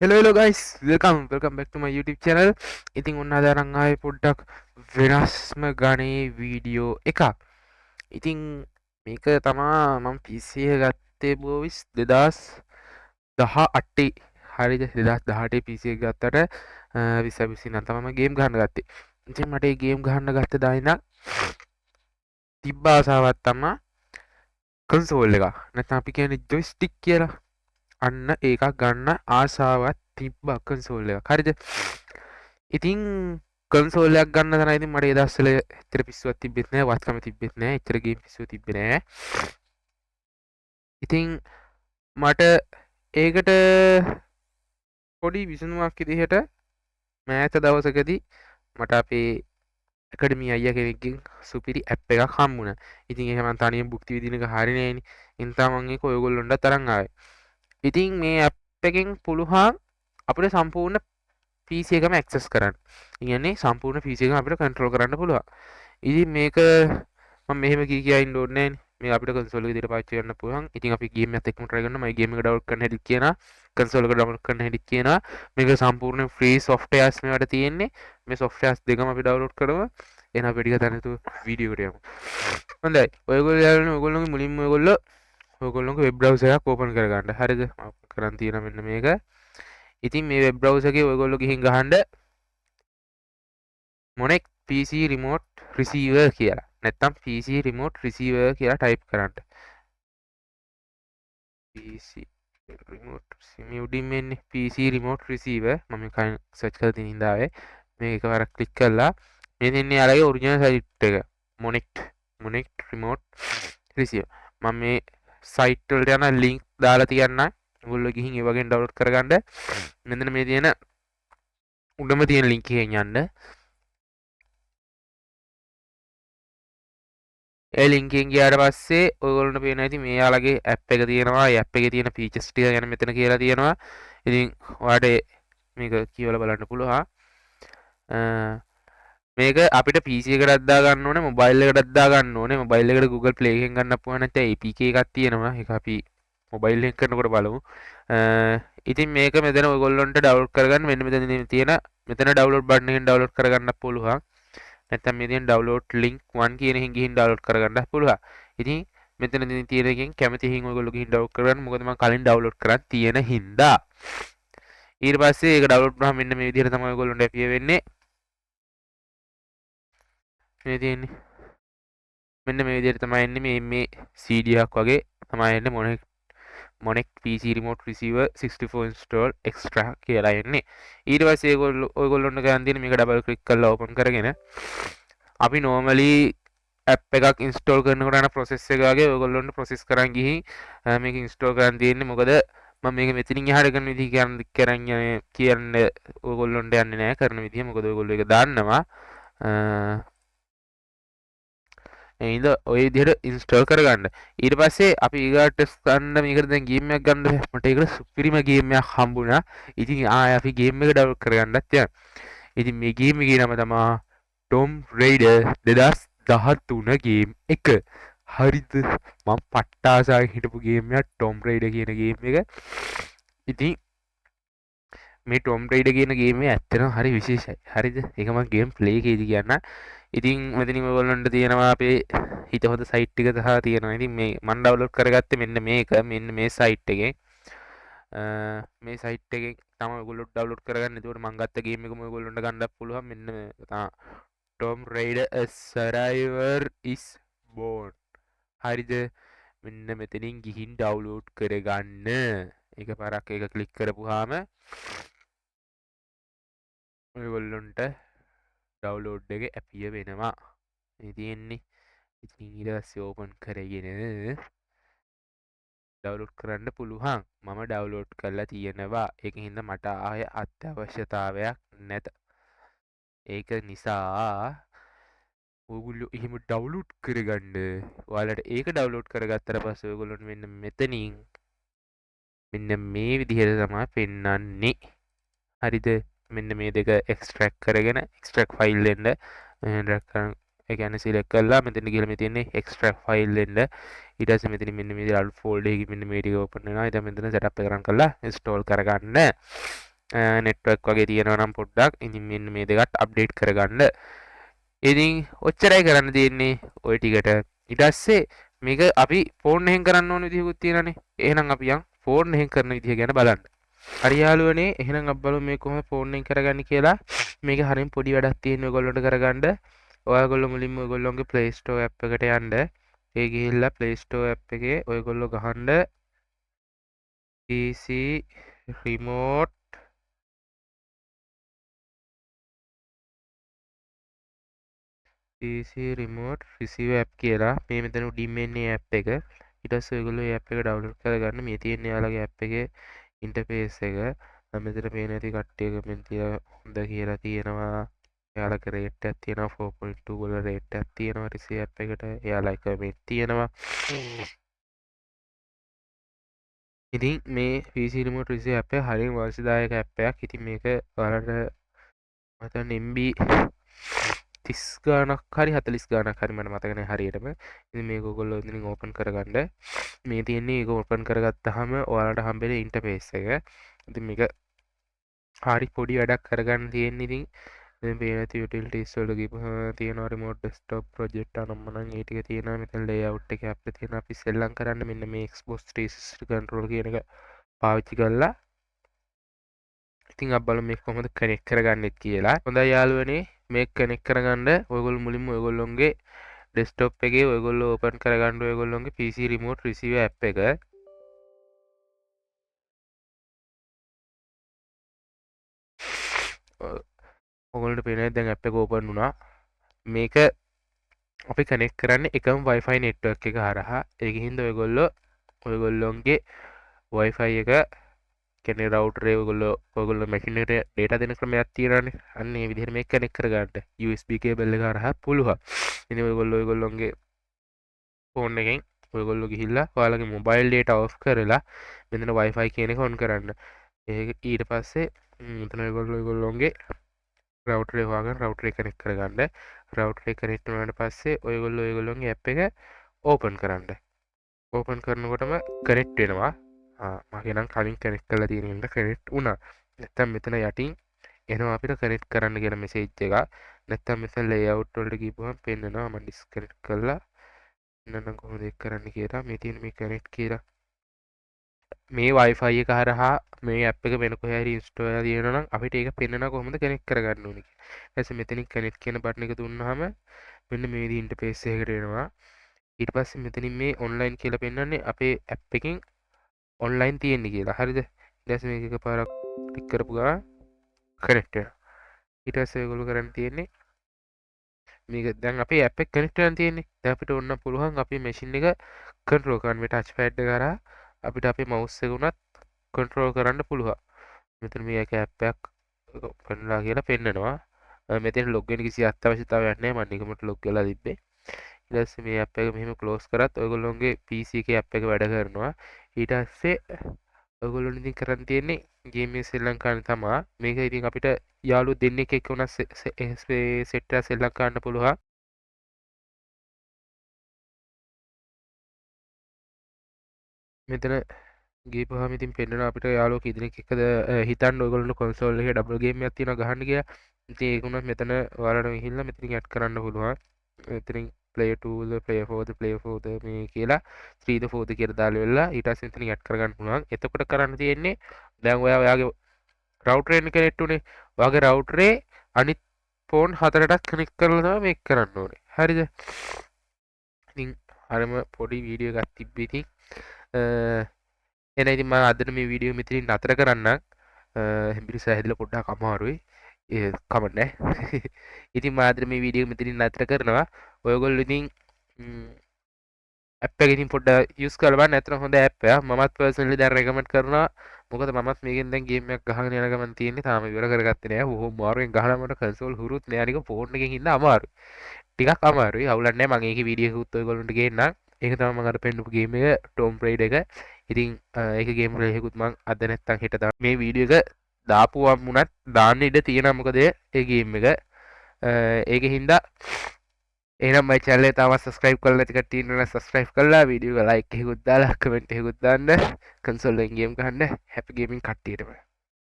hello guys, welcome back to my YouTube channel. ඉතින් ඔන්න අද අරන් ආවේ පොඩ්ඩක් වෙනස්ම ගණේ වීඩියෝ එකක්. ඉතින් මේක තමා මම PC එක ගත්තේ බෝවිස් 2018. හරිද? 2018 PC එක ගත්තට 20 නම් තමයි මම ගේම් ගහන්න ගත්තේ. ඉතින් මට මේ ගේම් ගහන්න ගත්ත දා ඉඳන් තිබ්බ ආසාවක් තමා කන්සෝල් එක. නැත්නම් අපි කියන්නේ ජොයිස්ටික් කියලා. අන්න ඒකක් ගන්න ආසාවත් තිබ්බ කන්සෝල් එකක්. හරිද? ඉතින් කන්සෝල් එකක් ගන්න තරම් ඉතින් මට ඒ දවස්වල එච්චර පිස්සුවක් තිබ්බෙත් නෑ, වත්කම තිබ්බෙත් නෑ, එච්චර ගේම් පිස්සුව තිබ්බේ නෑ. ඉතින් මට ඒකට පොඩි විසඳුමක් විදිහට මෑත දවසකදී මට අපේ ඇකඩමි අයියා කෙනෙක්ගෙන් සුපිරි ඇප් එකක් හම්බුණා. ඉතින් ඒක මම තනියම භුක්ති විඳින එක හරිය නෑනේ. ඉතින් මම ඒක ඔයගොල්ලොන්ට තරම් ආවේ. ඉතින් මේ ඇප් එකෙන් පුළුවන් අපිට සම්පූර්ණ PC එකම ඇක්සස් කරන්න. ඒ කියන්නේ සම්පූර්ණ PC එකම අපිට කන්ට්‍රෝල් කරන්න පුළුවන්. ඉතින් මේක මම මෙහෙම කියා ඉන්න ඕනේ නෑනේ. මේක අපිට කන්සෝල් එක විදිහට පාවිච්චි කරන්න පුළුවන්. ඉතින් අපි ගේම් එකත් එක්කම try කරනවා. මම ගේම් එක ඩවුන්ලෝඩ් කරන්න හැටි කියනවා. කන්සෝල් එක ඩවුන්ලෝඩ් කරන්න හැටි කියනවා. මේක සම්පූර්ණ ෆ්‍රී සොෆ්ට්වෙයාර්ස් මේවට තියෙන්නේ. මේ සොෆ්ට්වෙයාර්ස් දෙකම අපි ඩවුන්ලෝඩ් කරමු. එහෙනම් අපි ටික දැනතු වීඩියෝ එකට යමු. හොඳයි. ඔයගොල්ලෝගේ මුලින්ම ඔයගොල්ලෝගේ වෙබ් බ්‍රවුසර් එකක් ඕපන් කරගන්න. හරිද? මම කරන් තියෙන මෙන්න මේක. ඉතින් මේ වෙබ් බ්‍රවුසර් එකේ ඔයගොල්ලෝ ගිහින් ගහන්න මොනෙක් PC remote receiver කියලා. නැත්නම් PC remote receiver කියලා ටයිප් කරන්න. PC remote මේ උඩින් මෙන්නේ PC remote receiver මම කලින් සර්ච් කරලා තියෙන ඉඳාවේ මේක එකවරක් ක්ලික් කරලා මේ දෙන්නේ යාලගේ ඔරිජිනල් සයිට් එක මොනෙක් remote receiver මම මේ සයිට් වලට යන ලින්ක් දාලා තියන්නම් ඔයගොල්ලෝ ගිහින් ඒ වගේ ඩවුන්ලෝඩ් කරගන්න මෙන්න මේ තියෙන උඩම තියෙන ලින්ක් එකෙන් යන්න ඒ ලින්ක් එකෙන් ගියාට පස්සේ ඔයගොල්ලන්ට පේනවා ඉතින් මේ යාලගේ ඇප් එක තියෙනවා. ඒ ඇප් එකේ තියෙන ෆීචර්ස් ටික ගැන මෙතන කියලා තියෙනවා. ඉතින් ඔයාලට මේක කියවලා බලන්න පුළුවන්. මේක අපිට PC එකටත් දා ගන්න ඕනේ, මොබයිල් එකටත් දා ගන්න ඕනේ. මොබයිල් එකට Google Play එකෙන් ගන්න පුළුවන් නැත්නම් APK එකක් තියෙනවා. ඒක අපි මොබයිල් එක කරනකොට බලමු. ඉතින් මේක මෙතන ඔයගොල්ලන්ට ඩවුන්ලෝඩ් කරගන්න මෙන්න මෙතන තියෙන මෙතන ඩවුන්ලෝඩ් බටන් එකෙන් ඩවුන්ලෝඩ් කරගන්න පුළුවන්. නැත්නම් මේ තියෙන ඩවුන්ලෝඩ් ලින්ක් 1 කියන එකෙන් ගිහින් ඩවුන්ලෝඩ් කරගන්න පුළුවන්. ඉතින් මෙතන තියෙන එකෙන් කැමති හින් ඔයගොල්ලෝ ගිහින් ඩවුන්ලෝඩ් කරගන්න. මොකද මම කලින් ඩවුන්ලෝඩ් කරන් තියෙන හින්දා. ඊට පස්සේ ඒක ඩවුන්ලෝඩ් වුණාම මෙන්න මේ විදිහට තමයි ඔයගොල්ලන්ට ඇපිය වෙන්නේ. මේ තියෙන්නේ. මෙන්න මේ විදිහට තමයි එන්නේ මේ CD එකක් වගේ තමයි එන්නේ මොනෙක් PC remote receiver 64 install extra කියලා එන්නේ. ඊට පස්සේ ඔයගොල්ලොන්ට ගන්න තියෙන මේක ඩබල් ක්ලික් කරලා ඕපන් කරගෙන අපි normally ඇප් එකක් ඉන්ස්ටෝල් කරනකොට යන ප්‍රොසෙස් එක වගේ ඔයගොල්ලොන්ට ප්‍රොසෙස් කරන් ගිහින් මේක ඉන්ස්ටෝල් කරන් තියෙන්නේ. මොකද මම මේක මෙතනින් එහාට කරන විදිහ කියන්න ඔයගොල්ලොන්ට යන්නේ නැහැ කරන විදිහ. මොකද ඔයගොල්ලෝ ඒක දන්නවා. එහෙනම් ඔය විදිහට ඉන්ස්ටෝල් කරගන්න. ඊට පස්සේ අපි ඊගාට ටෙස්ට් ගන්න මේකට දැන් ගේම් එකක් ගන්න බෑ. මට ඒකට සුපිරිම ගේම් එකක් හම්බුණා. ඉතින් ආයෙ අපි ගේම් එක ඩවුන්ලෝඩ් කරගන්නත් යනවා. ඉතින් මේ ගේම් එකේ නම තමයි Tomb Raider 2013 ගේම් එක. හරිද? මම පට්ටාසාවෙන් හිටපු ගේම් එකක් Tomb Raider කියන ගේම් එක. ඉතින් මේ Tomb Raider කියන ගේම් එක ඇත්තටම හරි විශේෂයි. හරිද? ඒක මම ගේම් ප්ලේ එකේදී කියන්න. ඉතින් මෙතනින් ඔයගොල්ලන්ට තියෙනවා අපේ හිත හොඳ සයිට් ටික සහ තියෙනවා. ඉතින් මේ මම ඩවුන්ලෝඩ් කරගත්තේ මෙන්න මේ සයිට් එකෙන්. මේ සයිට් එකෙන් තමයි ඔයගොල්ලෝ ඩවුන්ලෝඩ් කරගන්න. ඒකට මම ගත්ත ගේම් එකම ඔයගොල්ලන්ට ගන්නත් පුළුවන්. මෙන්න මේ තමයි Tomb Raider A Survivor is Born. හරිද? මෙන්න මෙතනින් ගිහින් ඩවුන්ලෝඩ් කරගන්න. එකපාරක් ඒක ක්ලික් කරපුවාම ඔයගොල්ලොන්ට ඩවුන්ලෝඩ් එක ඇපිය වෙනවා. මේ තියෙන්නේ. ඉතින් ඊට පස්සේ ඕපන් කරගෙන ඩවුන්ලෝඩ් කරන්න පුළුවන්. මම ඩවුන්ලෝඩ් කරලා තියෙනවා. ඒකින් හින්දා මට ආයේ අත්‍යවශ්‍යතාවයක් නැත. ඒක නිසා ඔයගොල්ලෝ එහෙම ඩවුන්ලෝඩ් කරගන්න. ඔයාලට ඒක ඩවුන්ලෝඩ් කරගත්තට පස්සේ ඔයගොල්ලොන්ට මෙන්න මෙතනින් මෙන්න මේ විදිහට තමයි පෙන්වන්නේ. හරිද? මෙන්න මේ දෙක එක්ස්ට්‍රැක්ට් කරගෙන එක්ස්ට්‍රැක්ට් ෆයිල් දෙන්න ඒ කියන්නේ සිලෙක්ට් කරලා මෙතන ගිහලා මේ තියෙන්නේ එක්ස්ට්‍රැක්ට් ෆයිල් දෙන්න. ඊට පස්සේ මෙතන මෙන්න මේ අලුත් ෆෝල්ඩර් එකකින් මෙන්න මේ ටික ඕපන් වෙනවා. ඊට මෙතන සෙටප් එක රන් කරලා ඉන්ස්ටෝල් කරගන්න. නෙට්වර්ක් වගේ තියෙනවා නම් පොඩ්ඩක් ඉතින් මෙන්න මේ දෙකත් අප්ඩේට් කරගන්න. ඉතින් ඔච්චරයි කරන්න තියෙන්නේ ওই ටිකට. ඊට පස්සේ මේක අපි ෆෝන් එකෙන් කරන්න ඕන විදිහකුත් තියෙනනේ. එහෙනම් අපි යන් ෆෝන් එකෙන් කරන විදිහ ගැන බලන්න. හරි යාළුවනේ, එහෙනම් අපි බලමු මේ කොහොමද ෆෝන් එකෙන් කරගන්නේ කියලා. මේක හරියම පොඩි වැඩක් තියෙන ඔයගොල්ලන්ට කරගන්න. ඔයගොල්ලෝ මුලින්ම ඔයගොල්ලෝගේ Play Store app එකට යන්න. ඒ ගිහිල්ලා Play Store app එකේ ඔයගොල්ලෝ ගහන්න PC remote receiver app කියලා. මේ මෙතන උඩින් එන්නේ app එක. ඊට පස්සේ ඔයගොල්ලෝ මේ app එක download කරගන්න. මේ තියෙන යාළුවගේ app එකේ interface එක. මෙතන පේන ඇති කට්ටිය කමෙන්ට් තියලා හොඳ කියලා තියෙනවා. එයාලගේ රේට් එකක් තියෙනවා 4.2 වල රේට් එකක් තියෙනවා receiver app එකට. එයාලා කමෙන්ට් තියෙනවා. ඉතින් මේ PC remote receiver app එක හරියම වාසිදායක app එකක්. ඉතින් මේක ඔයාලට මතන MB 30 ගානක් හරි 40 ගානක් හරි මට මතක නැහැ හරියටම. ඉතින් මේක ඔයගොල්ලෝ ඉතින් ඕපන් කරගන්න. මේ තියෙන්නේ ඒක ඕපන් කරගත්තාම ඔයාලට හම්බෙන ඉන්ටර්ෆේස් එක. ඉතින් මේක හරි පොඩි වැඩක් කරගන්න තියෙන්නේ. ඉතින් දැන් පේන ඇති යුටිලිටීස් වල ගිහම තියෙනවා රිමෝට් ඩෙස්ක්ටොප් ප්‍රොජෙක්ට් අනම්මනම් ඒ ටික තියෙනවා. මෙතන ලේඅවුට් එකේ අපිට තියෙනවා අපි සෙල්ලම් කරන්න මෙන්න මේ Xbox 360 control කියන එක පාවිච්චි කරලා. ඉතින් අපි බලමු මේක කොහොමද කනෙක්ට් කරගන්නෙත් කියලා. හොඳයි යාළුවනේ, මේක කනෙක්ට් කරගන්න ඔයගොල්ලෝ මුලින්ම ඔයගොල්ලොන්ගේ ඩෙස්ක්ටොප් එකේ ඔයගොල්ලෝ ඕපන් කරගන්න ඔයගොල්ලොන්ගේ PC remote receiver app එක. ඔයගොල්ලන්ට පේනවා දැන් app එක ඕපන් වුණා. මේක අපි කනෙක්ට් කරන්නේ එකම Wi-Fi network එක හරහා. ඒකින් හින්දා ඔයගොල්ලොන්ගේ Wi-Fi එක කියන්නේ router එක ඔයගොල්ලෝ machine එකට data දෙන ක්‍රමයක් තියෙනවානේ. අන්න ඒ විදිහට මේක කනෙක්ට් කරගන්න USB cable එක හරහා පුළුවන්. ඉතින් ඔයගොල්ලෝගේ ෆෝන් එකෙන් ඔයගොල්ලෝ ගිහිල්ලා ඔයාලගේ mobile data off කරලා මෙතන Wi-Fi කියන එක on කරන්න. ඒක ඊට පස්සේ මෙතන ඔයගොල්ලෝගේ router එක හොයාගෙන router එක connect කරගන්න. router එක connect වුණාට පස්සේ ඔයගොල්ලෝගේ app එක open කරන්න. open කරනකොටම connect වෙනවා. මගේ නම් කලින් කනෙක්ට් කරලා තියෙන හින්දා කනෙක්ට් වුණා. නැත්තම් මෙතන යටින් එනවා අපිට කනෙක්ට් කරන්න කියලා මෙසේජ් එකක්. නැත්තම් මෙතන ලේඅවුට් වලට ගිහුවම පෙන්නනවා මම ඩිස්කනෙක්ට් කරලා ඉන්නනම් කොහොමද ඒක කරන්න කියලා. මේ තියෙන මේ කනෙක්ට් කියලා මේ Wi-Fi එක හරහා මේ app එක වෙන කොහේ හරි install වෙලා තියෙනවා නම් අපිට ඒක පෙන්නනවා කොහොමද කනෙක්ට් කරගන්න ඕනේ කියලා. ඊට පස්සේ මෙතනින් connect කියන බටන් එක දුන්නාම මෙන්න මේ විදිහේ ඉන්ටර්ෆේස් එකකට එනවා. ඊට පස්සේ මෙතනින් මේ online කියලා පෙන්නන්නේ අපේ app එකෙන් online තියෙන්නේ කියලා. හරිද? ඊට පස්සේ මේක එකපාරක් ක්ලික් කරපු ගමන් කනෙක්ට් වෙනවා. ඊට පස්සේ ඔයගොල්ලෝ කරන්න තියෙන්නේ මේක දැන් අපේ app එක කනෙක්ට් වෙලා තියෙන්නේ. දැන් අපිට ඕන පුළුවන් අපේ machine එක control කරන්න. මේ touch pad එක කරා අපිට අපේ mouse එක උනත් control කරන්න පුළුවන්. මෙතන මේක app එකක් පෙන්නලා කියලා පෙන්නනවා. මෙතන log වෙන්න කිසි අත්‍යවශ්‍යතාවයක් නැහැ. මම නිකම්ම log වෙලා තිබ්බේ. ඊට පස්සේ මේ app එක මෙහෙම close කරත් ඔයගොල්ලෝගේ PC එකේ app එක වැඩ කරනවා. ඊට පස්සේ ඔයගොල්ලෝ ඉතින් කරන් තියෙන්නේ ගේම් එක සෙල්ලම් කරන්න තමයි. මේක ඉතින් අපිට යාළුවෝ දෙන්නෙක් එක්ක උනත් සෙට් එකක් සෙල්ලම් කරන්න පුළුවන්. මෙතන ගිහපුවාම ඉතින් පෙන්නනවා අපිට යාළුවෝ කී දෙනෙක් එක්කද හිතන්න ඔයගොල්ලෝ කන්සෝල් එකේ ඩබල් ගේම් එකක් තියෙනවා ගහන්න කියලා. ඉතින් ඒක උනත් මෙතන ඔයාලට ගිහිල්ලා මෙතනින් ඇඩ් කරන්න පුළුවන්. මෙතනින් player 2 ද player 4 ද player 4 ද මේ කියලා 3 ද 4 ද කියලා දාලා වෙලා ඊට පස්සේ මෙතනින් ඇඩ් කරගන්න පුළුවන්. එතකොට කරන්න තියෙන්නේ දැන් ඔයාගේ රවුටර් එක කනෙක්ට් උනේ. ඔයාගේ රවුටරේ අනිත් ෆෝන් හතරටත් කනෙක්ට් කරලා තමයි මේක කරන්න ඕනේ. හරිද? ඉතින් හරිම පොඩි වීඩියෝ එකක් තිබ්බේ ඉතින් එහෙනම් ඉතින් මම අදට මේ වීඩියෝ මෙතනින් නතර කරන්නම්. හෙම්බිරිස හැදිලා පොඩ්ඩක් අමාරුයි. ඒ කමක් නැහැ. ඉතින් මම අදට මේ වීඩියෝ මෙතනින් නතර කරනවා. ඔයගොල්ලෝ ඉතින් ඇප් එක ඉතින් පොඩ්ඩක් යූස් කරලා බලන්න. ඇත්තටම හොඳ ඇප් එකක්. මමත් පර්සනලි දැන් රෙකමන්ඩ් කරනවා. මොකද මමත් මේකෙන් දැන් ගේම් එකක් ගහගෙන යන ගමන් තියෙන්නේ. තාම ඉවර කරගත්තේ නෑ. බොහොම අමාරුවෙන් ගහලා මට කන්සෝල් හුරුත් නෑ. නික ෆෝන් එකකින් ඉන්න අමාරුයි. ටිකක් අමාරුයි. අවුලක් නෑ. මම ඒකේ වීඩියෝ එකකුත් ඔයගොල්ලන්ට ගේන්නම්. ඒක තමයි මම අර පෙන්නපු ගේම් එක Tomb Raider එක. ඉතින් ඒක ගේම් ප්ලේ එකකුත් මම අද නැත්තම් හෙට දාන්න. මේ වීඩියෝ එක දාපුවම වුණත් දාන්න ඉඩ තියෙනවා. මොකද ඒ ගේම් එක ඒකෙ හින්දා එහෙනම් මයි channel එක තාම subscribe කරලා නැති කට්ටිය ඉන්නවා subscribe කරලා වීඩියෝ එක like එකකුත් දාලා comment එකකුත් දාන්න කන්සෝල් එකෙන් ගේම් ගහන්න happy gaming කට්ටියටම